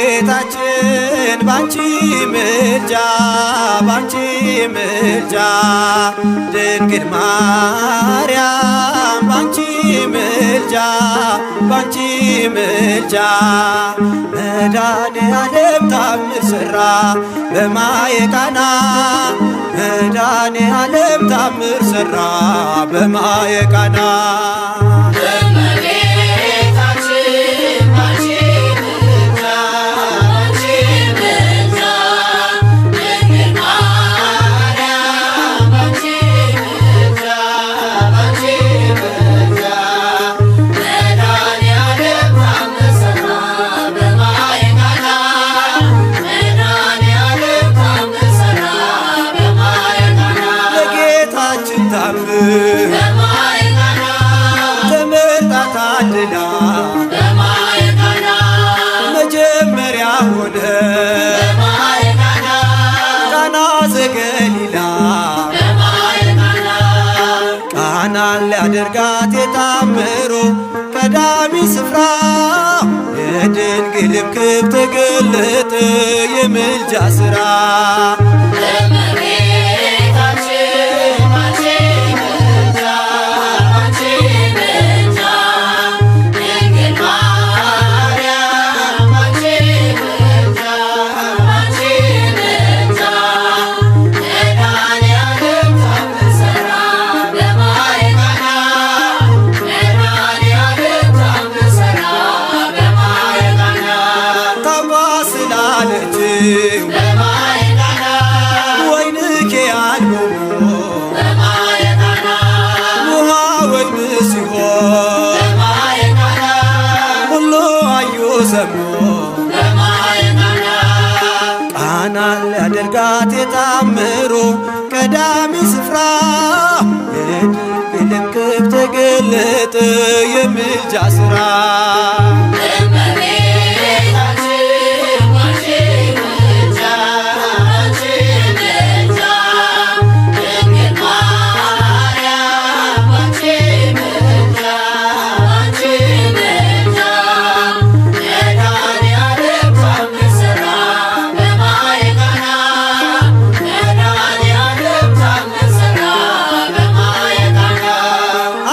እመቤታችን ባንቺ ምልጃ ባንቺ ምልጃ ድንግል ማርያም ባንቺ ምልጃ ባንቺ ምልጃ መድኃኔዓለም ታምር ሠራ በማየ ቃና መድኃኔዓለም ታምር ሠራ በማየ ቃና ተመርጣ ታድላ መጀመሪያ ሆነ ቃና ዘገሊላ ቃናን ሊያደርጋት የታምሮ ቀዳሚ ስፍራ የድንግልም ክብር ተገለጠ የምልጃ ሥራ ወይንኬ አልቦሞ ውሃ ወይን ሲሆን ሁሉ አዩ ሰሙ ቃናን ሊያደርጋት የታምሮ ቀዳሚ ስፍራ የድንግልም ክብር ተገለጠ የምልጃ ሥራ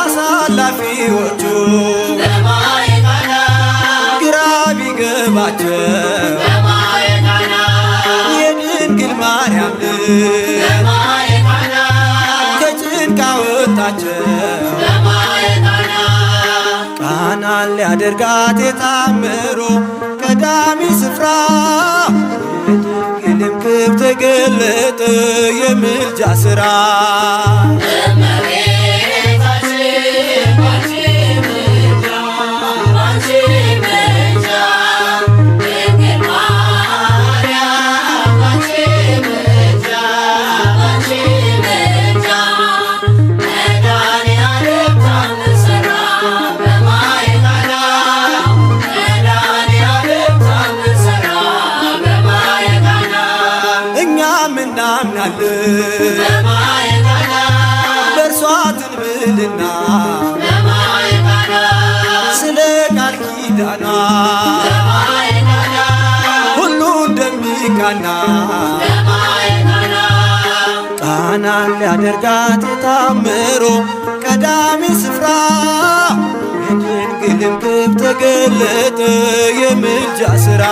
አሳላፊዎቹ ግራ ቢገባቸው የድንግል ማርያም ከጭንቅ አወጣቸው ቃናን ሊያደርጋት የታምሮ ቀዳሚ ስፍራ የድንግልም ክብር ተገለጠ የምልጃ ሥራ በእርሷ ትንብልና ስለ ቃል ኪዳኗ ሁሉ እንደሚቃና ቃናን ሊያደርጋት የታምሮ ቀዳሚ ስፍራ የድንግልም ክብር ተገለጠ የምልጃ ሥራ